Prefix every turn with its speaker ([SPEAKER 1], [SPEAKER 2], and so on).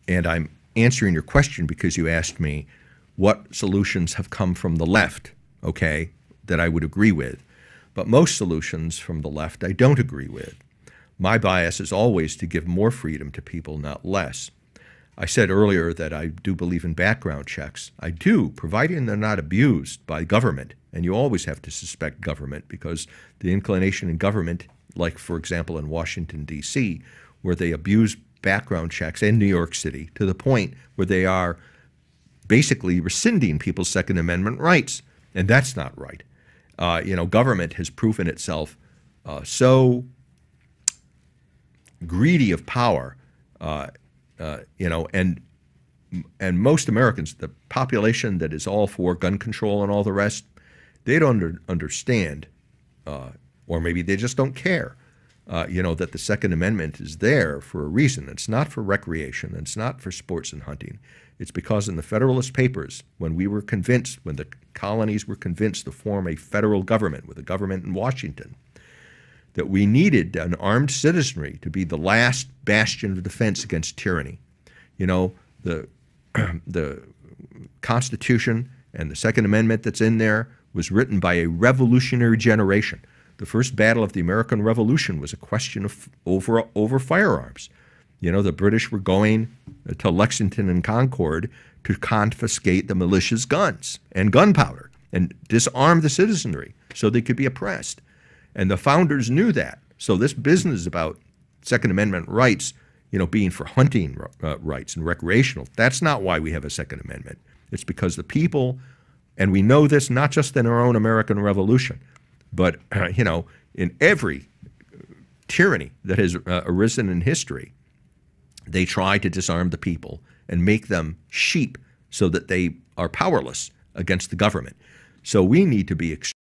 [SPEAKER 1] And I'm answering your question because you asked me what solutions have come from the left, okay, that I would agree with. But most solutions from the left I don't agree with. My bias is always to give more freedom to people, not less. I said earlier that I do believe in background checks. I do, providing they're not abused by government. And you always have to suspect government because the inclination in government, like, for example, in Washington, D.C., where they abuse background checks, and New York City, to the point where they are basically rescinding people's Second Amendment rights. And that's not right. Government has proven itself so greedy of power, and most Americans, the population that is all for gun control and all the rest, they don't understand, or maybe they just don't care, that the Second Amendment is there for a reason. It's not for recreation. It's not for sports and hunting. It's because in the Federalist Papers, when we were convinced, when the colonies were convinced to form a federal government with a government in Washington, that we needed an armed citizenry to be the last bastion of defense against tyranny. The Constitution and the Second Amendment that's in there was written by a revolutionary generation. The first battle of the American Revolution was a question of over firearms. The British were going to Lexington and Concord to confiscate the militia's guns and gunpowder and disarm the citizenry so they could be oppressed. And the founders knew that. So this business about Second Amendment rights, being for hunting rights and recreational, that's not why we have a Second Amendment. It's because the people, and we know this not just in our own American Revolution, but, in every tyranny that has arisen in history, they try to disarm the people and make them sheep so that they are powerless against the government. So we need to be extremely